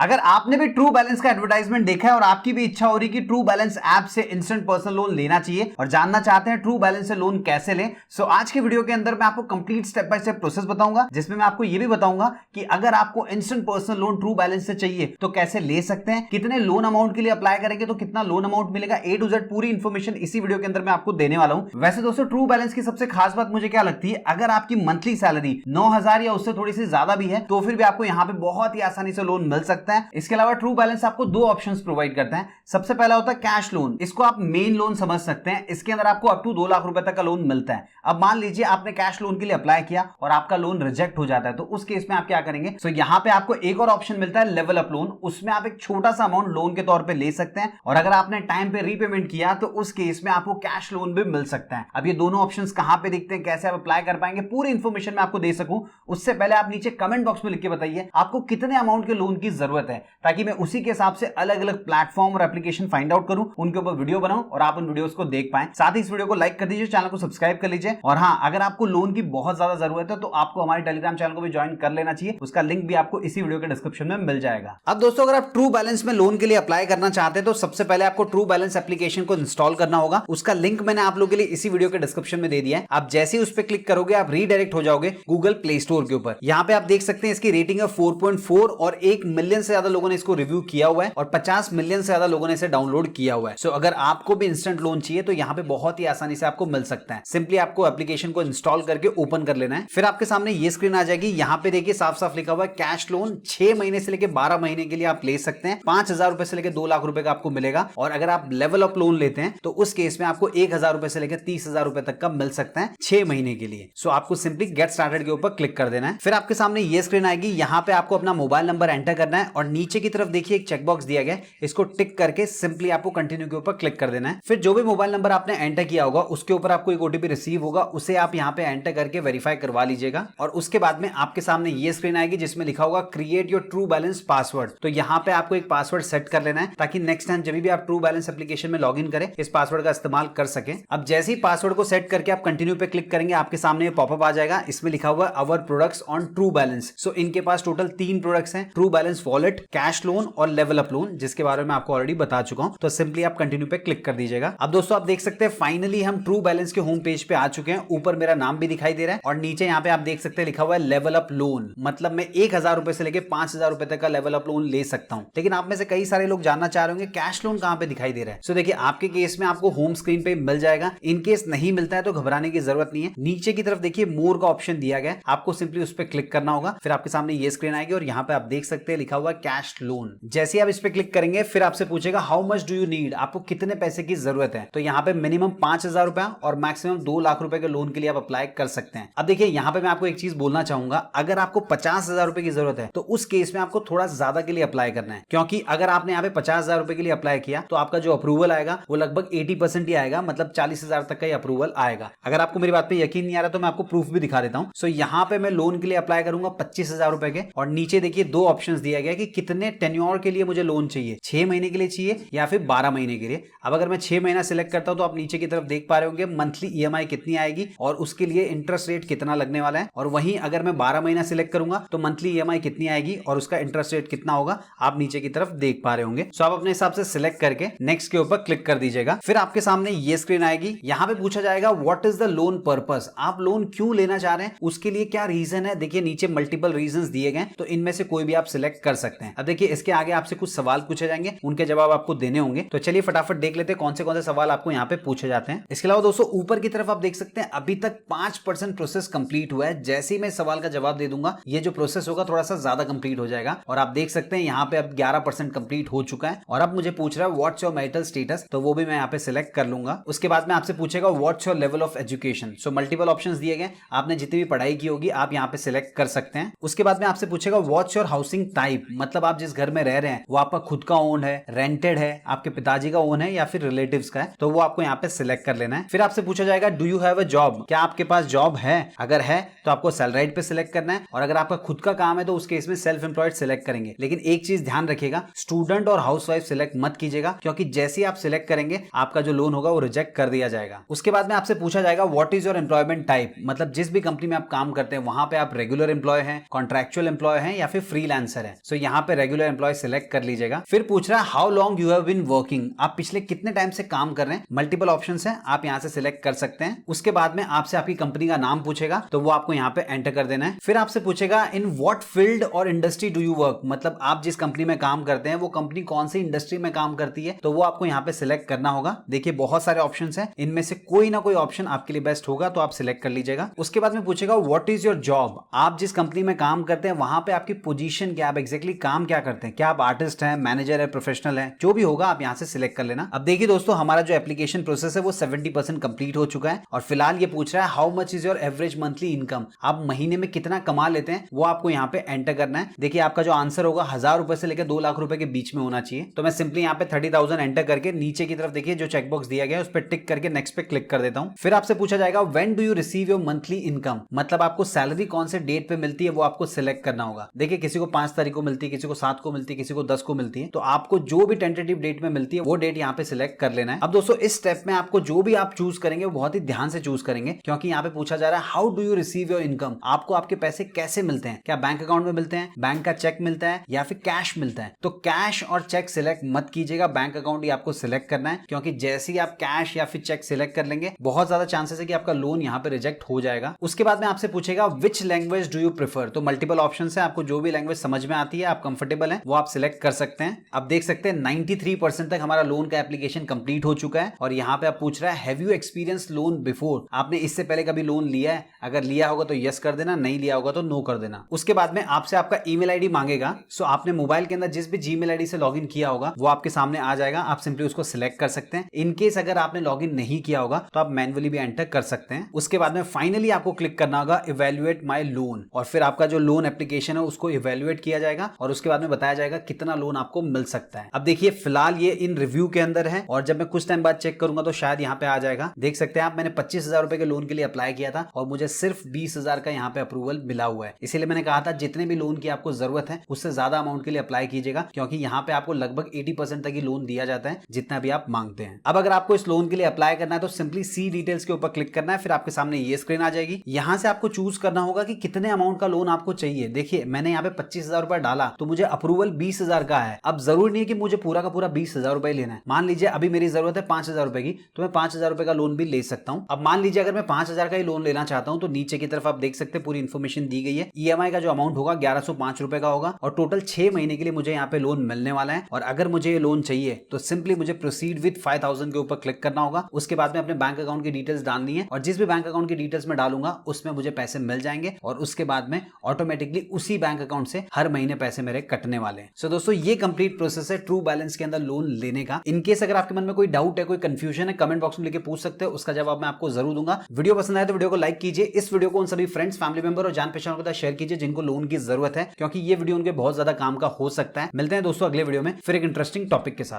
अगर आपने भी ट्रू बैलेंस का एडवर्टाइजमेंट देखा है और आपकी भी इच्छा हो रही कि ट्रू बैलेंस ऐप से इंस्टेंट पर्सनल लोन लेना चाहिए और जानना चाहते हैं ट्रू बैलेंस से लोन कैसे लें, सो आज के वीडियो के अंदर मैं आपको complete step by step process बताऊंगा, जिसमें मैं आपको ये भी बताऊंगा कि अगर आपको instant personal loan true balance से चाहिए तो कैसे ले सकते हैं, कितने लोन अमाउंट के लिए अप्लाई करेंगे तो कितना लोन अमाउंट मिलेगा, A to Z पूरी इंफॉर्मेशन इसी वीडियो के अंदर मैं आपको देने वाला हूं। वैसे दोस्तों ट्रू बैलेंस की सबसे खास बात मुझे क्या लगती है, अगर आपकी मंथली सैलरी 9,000 या उससे थोड़ी सी ज्यादा भी है तो फिर भी आपको यहां पे बहुत ही आसानी से लोन मिल सकता है। इसके अलावा ट्रू बैलेंस आपको दो ऑप्शंस प्रोवाइड करता है। सबसे पहला होता है कैश लोन, इसको आप मेन लोन समझ सकते हैं। इसके अंदर आपको अप टू 2 लाख रुपए तक का लोन मिलता है। अब मान लीजिए आपने कैश लोन के लिए अप्लाई किया और आपका लोन रिजेक्ट हो जाता है, तो उस केस में आप क्या करेंगे, सो यहां पे आपको एक और ऑप्शन मिलता है लेवल अप लोन। उसमें आप एक छोटा सा अमाउंट लोन के तौर पे ले सकते हैं और अगर आपने टाइम पे रीपेमेंट किया तो उस केस में आपको कैश लोन भी मिल सकता है। अब ये दोनों ऑप्शंस कहां पे दिखते हैं, कैसे आप अप्लाई कर पाएंगे, पूरी इंफॉर्मेशन मैं आपको दे सकूं उससे पहले आप नीचे कमेंट बॉक्स में लिख के बताइए आपको कितने अमाउंट के लोन की जरूरत है, ताकि मैं उसी के हिसाब से अलग अलग प्लेटफॉर्म और एप्लीकेशन फाइंड आउट करूं, उनके ऊपर वीडियो बनाऊं और आप उन वीडियोस को देख पाएं। साथ ही इस वीडियो को लाइक कर दीजिए, चैनल को सब्सक्राइब कर लीजिए और हां, अगर आपको लोन की बहुत ज्यादा जरूरत है तो आपको हमारे टेलीग्राम चैनल को भी ज्वाइन कर लेना चाहिए। उसका लिंक भी आपको इसी वीडियो के डिस्क्रिप्शन में मिल जाएगा। अब दोस्तों अगर आप ट्रू बैलेंस में लोन के लिए अप्लाई करना चाहते हैं तो सबसे पहले आपको ट्रू बैलेंस एप्लीकेशन को इंस्टॉल करना होगा। उसका लिंक मैंने आप लोगों के लिए इसी वीडियो के डिस्क्रिप्शन में दे दिया है। आप जैसे ही उस पर क्लिक करोगे आप रीडायरेक्ट हो जाओगे गूगल प्ले स्टोर के ऊपर। यहाँ पे आप देख सकते हैं इसकी रेटिंग है 4.4 और 1 मिलियन से ज्यादा लोगों ने इसको रिव्यू किया हुआ है और 50 मिलियन से ज्यादा लोगों ने इसे डाउनलोड किया हुआ है। सो अगर आपको भी इंस्टेंट लोन चाहिए तो यहाँ पे बहुत ही आसानी से आपको मिल सकता है। सिंपली आपको एप्लीकेशन को इंस्टॉल करके ओपन कर लेना है। फिर आपके सामने ये स्क्रीन आ जाएगी। यहाँ पे देखिए साफ साफ लिखा हुआ है कैश लोन 6 महीने से लेकर 12 महीने के लिए आप ले सकते हैं। 5,000 रुपए से लेकर 2 लाख रुपए का आपको मिलेगा और अगर आप लेवल अप लोन लेते हैं तो उस केस में आपको 1,000 रुपए से लेकर 30,000 रुपए तक का मिल सकता है 6 महीने के लिए। सो आपको सिंपली गेट स्टार्टेड के ऊपर क्लिक कर देना है। फिर आपके सामने ये स्क्रीन आएगी। यहाँ पे आपको अपना मोबाइल नंबर एंटर करना है और नीचे की तरफ देखिए एक चेकबॉक्स दिया गया है, इसको टिक करके सिंपली आपको कंटिन्यू के ऊपर क्लिक कर देना है। फिर जो भी मोबाइल नंबर आपने एंटर किया होगा उसके ऊपर आपको एक ओटीपी रिसीव होगा, उसे आप यहाँ पे एंटर करके वेरीफाई करवा लीजिएगा और उसके बाद में आपके सामने ये स्क्रीन आएगी जिसमें लिखा होगा create your true balance password. तो यहाँ पे आपको एक पासवर्ड सेट कर लेना है ताकि नेक्स्ट टाइम जब भी आप ट्रू बैलेंस एप्लीकेशन में लॉगिन करें इस पासवर्ड का इस्तेमाल कर सकें। अब जैसे ही पासवर्ड को सेट करके आप कंटिन्यू पे क्लिक करेंगे आपके सामने पॉपअप आ जाएगा। इसमें लिखा हुआ है अवर प्रोडक्ट्स ऑन ट्रू बैलेंस। सो इनके पास टोटल 3 प्रोडक्ट्स हैं, true balance wallet, cash loan और लेवल अप लोन, जिसके बारे में आपको ऑलरेडी बता चुका हूं। तो सिंपली आप कंटिन्यू पे क्लिक कर दीजिएगा। अब दोस्तों आप देख सकते हैं फाइनली हम ट्रू बैलेंस के होम पेज पे आ चुके हैं। ऊपर मेरा नाम भी दिखाई दे रहा है और नीचे यहाँ पे आप देख सकते हैं लिखा हुआ है लेवल अप लोन। मतलब मैं 1,000 रुपए से लेकर 5,000 रुपए तक का लेवल अप लोन ले सकता हूं। लेकिन आप में से कई सारे लोग जानना चाह रहे होंगे कैश लोन कहां पे दिखाई दे रहा है। सो देखिए आपके केस में आपको होम स्क्रीन पे मिल जाएगा। इन केस नहीं मिलता है तो घबराने की जरूरत नहीं है। नीचे की तरफ देखिए मोर का ऑप्शन दिया गया है, आपको सिंपली उस पर क्लिक करना होगा। फिर आपके सामने ये स्क्रीन आएगी और यहाँ पे आप देख सकते हैं लिखा हुआ कैश लोन। जैसे ही आप इस पे क्लिक करेंगे फिर आपसे पूछेगा how much do you need, आपको कितने पैसे की जरूरत है। तो यहाँ पे मिनिमम 5,000 रुपया और मैक्सिमम 2 लाख रुपए के लोन के लिए आप अप्लाई कर सकते हैं। अब देखिए यहाँ पे मैं आपको एक चीज बोलना चाहूंगा, अगर आपको 50,000 रुपए की जरूरत है तो उस केस में आपको थोड़ा ज्यादा के लिए अप्लाई करना है, क्योंकि अगर आपने यहाँ पे 50,000 रुपए के लिए अप्लाई किया तो आपका जो अप्रूवल आएगा वो लगभग 80% ही आएगा, मतलब 40,000 तक का ही अप्रूवल आएगा। अगर आपको मेरी बात पे यकीन नहीं आ रहा तो मैं आपको प्रूफ भी दिखा देता हूँ। सो यहाँ पे मैं लोन के लिए अप्लाई करूंगा 25,000 रुपए के और नीचे देखिए 2 ऑप्शंस दिया गया कि कितने टेन्योर के लिए मुझे लोन चाहिए, 6 महीने के लिए चाहिए या फिर 12 महीने के लिए। अब अगर मैं 6 महीना सिलेक्ट करता हूं तो आप नीचे की तरफ देख पा रहे होंगे मंथली ईएमआई कितनी आएगी और उसके लिए इंटरेस्ट रेट कितना लगने वाला है। और वहीं अगर मैं 12 महीना सिलेक्ट करूंगा तो मंथली ईएमआई कितनी आएगी और उसका इंटरेस्ट रेट कितना होगा, आप नीचे की तरफ देख पा रहे होंगे। सो आप अपने हिसाब से सिलेक्ट करके नेक्स्ट के ऊपर क्लिक कर दीजिएगा। फिर आपके सामने ये स्क्रीन आएगी। यहाँ पे पूछा जाएगा what is the loan purpose, आप लोन क्यों लेना चाह रहे हैं, उसके लिए क्या रीजन है। देखिए नीचे मल्टीपल रीजंस दिए गए, तो इनमें से कोई भी आप सिलेक्ट कर सकते हैं। अब देखिए इसके आगे आपसे कुछ सवाल पूछे जाएंगे, उनके जवाब आपको देने होंगे। तो चलिए फटाफट देख लेते हैं कौन से सवाल आपको यहाँ पे पूछे जाते हैं। इसके अलावा दोस्तों ऊपर की तरफ आप देख सकते हैं अभी तक 5% प्रोसेस कंप्लीट हुआ है। जैसे ही मैं सवाल का जवाब दे दूंगा ये जो प्रोसेस होगा थोड़ा सा ज्यादा कंप्लीट हो जाएगा और आप देख सकते हैं यहाँ पे अब 11% कंप्लीट हो चुका है। और अब मुझे पूछ रहा है व्हाट्स योर मैरिटल स्टेटस, तो वो भी मैं यहाँ पे सिलेक्ट कर लूंगा। उसके बाद में आपसे पूछेगा what's your level of education. So multiple options दिए गए, आपने जितनी भी पढ़ाई की होगी आप यहाँ पे सिलेक्ट कर सकते हैं। उसके बाद में आपसे पूछेगा व्हाट्स योर हाउसिंग टाइप, मतलब आप जिस घर में रह रहे हैं वो आपका खुद का ओन है, रेंटेड है, आपके पिताजी का ओन है या फिर रिलेटिव्स का है, तो वो आपको यहाँ पे सिलेक्ट कर लेना है। फिर आपसे पूछा जाएगा do you have a job, क्या आपके पास जॉब है, अगर है तो आपको सैलराइड पे सिलेक्ट करना है और अगर आपका खुद का काम है तो उस केस में सेल्फ एम्प्लॉयड सिलेक्ट करेंगे। लेकिन एक चीज ध्यान रखिएगा, स्टूडेंट और हाउसवाइफ सिलेक्ट मत कीजिएगा, क्योंकि जैसे ही आप सिलेक्ट करेंगे आपका जो लोन होगा वो रिजेक्ट कर दिया जाएगा। उसके बाद में आपसे पूछा जाएगा what is your employment type, मतलब जिस भी कंपनी में आप काम करते हैं वहां पे आप रेगुलर एम्प्लॉय हैं, कॉन्ट्रैक्चुअल एम्प्लॉय हैं या फिर फ्रीलांसर है। सो यहाँ पे रेगुलर एम्प्लॉय सिलेक्ट कर लीजिएगा। फिर पूछ रहा है how long you have been working, आप पिछले कितने टाइम से काम कर रहे हैं। मल्टीपल ऑप्शंस हैं, आप यहाँ से सिलेक्ट कर सकते हैं। उसके बाद में आपसे आपकी कंपनी का नाम पूछेगा, तो वो आपको यहाँ पे एंटर कर देना है। फिर आपसे पूछेगा इन व्हाट फील्ड और इंडस्ट्री डू यू वर्क, मतलब आप जिस कंपनी में काम करते हैं वो कंपनी कौन सी इंडस्ट्री में काम करती है, तो वो आपको यहाँ पे सिलेक्ट करना होगा। देखिए बहुत सारे ऑप्शंस हैं, इनमें से कोई ना कोई ऑप्शन आपके लिए बेस्ट होगा, तो आप सिलेक्ट कर लीजिएगा। उसके बाद में पूछेगा व्हाट इज योर जॉब, आप जिस कंपनी में काम करते हैं वहां पे आपकी पोजीशन क्या, आप एग्जैक्टली काम क्या करते हैं, क्या आप आर्टिस्ट हैं, मैनेजर है, प्रोफेशनल है, जो भी होगा आप यहाँ से सिलेक्ट कर लेना। अब देखिए दोस्तों, हमारा जो एप्लीकेशन प्रोसेस है वो 70% कंप्लीट हो चुका है और फिलहाल ये पूछ रहा है how much is your average monthly income, आप महीने में कितना कमा लेते हैं, वो आपको यहाँ पे एंटर करना है। देखिए आपका जो आंसर होगा 1000 रुपए से लेकर 2 लाख रुपए के बीच में होना चाहिए। तो मैं सिंपली यहाँ पे 30,000 एंटर करके नीचे की तरफ देखिए जो चेकबॉक्स दिया गया है उस पर टिक करके नेक्स्ट पे क्लिक कर देता हूँ। फिर आपसे पूछा जाएगा when do you receive your monthly income, मतलब आपको सैलरी कौन से डेट पे मिलती है वो आपको सिलेक्ट करना होगा। देखिए किसी को 5 तारीख को मिलती है, किसी को 7 को मिलती है, किसी को 10 को मिलती है, तो आपको जो भी टेंटेटिव डेट में मिलती है वो डेट यहाँ पे सिलेक्ट कर लेना है। अब दोस्तों इस स्टेप में आपको जो भी आप चूज करेंगे वो बहुत ही ध्यान से चूज करेंगे, क्योंकि यहाँ पे पूछा जा रहा है how do you receive your income, आपको आपके पैसे कैसे मिलते हैं, क्या बैंक अकाउंट में मिलते हैं, बैंक का चेक मिलता है या फिर कैश मिलता है। तो कैश और चेक सिलेक्ट मत कीजिएगा, बैंक अकाउंट ही आपको सिलेक्ट करना है, क्योंकि जैसे ही आप कैश या फिर चेक सिलेक्ट कर लेंगे बहुत ज्यादा चांसेस है कि आपका लोन यहाँ पे रिजेक्ट हो जाएगा। उसके बाद में आपसे पूछेगा which language do you prefer, तो मल्टीपल ऑप्शंस है, आपको जो भी लैंग्वेज समझ में आती है आप कंफर्टेबल हैं वो आप सिलेक्ट कर सकते हैं। अब देख सकते हैं 93% तक हमारा लोन का एप्लीकेशन कंप्लीट हो चुका है और यहाँ पे आप पूछ रहा है have you experience loan before, आपने इससे पहले कभी लोन लिया है, अगर लिया होगा तो यस कर देना, नहीं लिया होगा तो नो कर देना। उसके बाद में आपसे आपका ईमेल आईडी मांगेगा, सो आपने मोबाइल के अंदर जिस भी जीमेल आईडी से लॉगिन किया होगा वो आपके सामने आ जाएगा, आप सिंपली उसको सिलेक्ट कर सकते हैं। इनकेस अगर आपने लॉगिन नहीं किया होगा तो आप मैन्युअली भी एंटर कर सकते हैं। उसके बाद में फाइनली आपको क्लिक करना होगा इवैल्यूएट माय लोन और फिर आपका जो लोन एप्लीकेशन है उसको इवैल्यूएट किया जाएगा और उसके बाद में बताया जाएगा कितना लोन आपको मिल सकता है। अब देखिए फिलहाल ये इन रिव्यू के अंदर है और जब मैं कुछ टाइम बाद चेक करूंगा तो शायद यहाँ पे आ जाएगा। देख सकते हैं आप, मैंने 25,000 रुपए के लोन के लिए अप्लाई किया था और मुझे सिर्फ 20,000 का यहाँ पे अप्रूवल मिला हुआ है। इसीलिए मैंने कहा था जितने भी लोन की आपको जरूरत है उससे ज्यादा अमाउंट के लिए अप्लाई कीजिएगा, क्योंकि यहाँ पे आपको लगभग 80% तक ही लोन दिया जाता है जितना भी आप मांगते हैं। अब अगर आपको इस लोन के लिए अप्लाई करना है तो सिंपली सी डिटेल्स के ऊपर क्लिक करना है, फिर आपके सामने ये स्क्रीन आ जाएगी। यहाँ से आपको चूज करना होगा कि कितने अमाउंट का लोन आपको चाहिए। देखिए मैंने यहाँ पे 25,000 रुपए डाला तो मुझे अप्रूवल 20,000 का है। अब जरूरी नहीं है कि मुझे पूरा का पूरा 20,000 रुपए लेना है, मान लीजिए अभी मेरी जरूरत है 5,000 रुपए की तो मैं 5,000 रुपए का लोन भी ले सकता हूँ। अब मान लीजिए अगर मैं 5,000 का ही लोन लेना चाहता हूँ तो नीचे की तरफ आप देख सकते हैं पूरी इन्फॉर्मेशन दी गई है। ईएमआई का जो अमाउंट होगा 1105 रुपए का होगा और टोटल 6 महीने के लिए मुझे यहाँ पे लोन मिलने वाला है। और अगर मुझे ये लोन चाहिए तो सिंपली मुझे प्रोसीड विद 5,000 के ऊपर क्लिक करना होगा। उसके बाद में अपने बैंक अकाउंट की डिटेल्स डालनी है और जिस भी बैंक अकाउंट की डिटेल्स में डालूंगा उसमें मुझे पैसे मिल जाएंगे और उसके बाद में ऑटोमेटिकली उसी बैंक अकाउंट से हर महीने पैसे मेरे कटने वाले हैं। सो दोस्तों ये कंप्लीट प्रोसेस है ट्रू बैलेंस के अंदर लोन लेने का। इनकेस अगर आपके मन में कोई डाउट है, कोई कंफ्यूजन है, कमेंट बॉक्स में लिख के पूछ सकते हो, उसका जवाब मैं आपको जरूर दूंगा। वीडियो पसंद आए तो वीडियो को लाइक कीजिए, इस वीडियो को उन सभी फ्रेंड्स, फैमिली मेंबर और जान पहचान के साथ शेयर कीजिए जिनको लोन की जरूरत है, क्योंकि ये वीडियो उनके बहुत ज्यादा काम का हो सकता है। मिलते हैं दोस्तों अगले वीडियो में फिर एक इंटरेस्टिंग टॉपिक के साथ।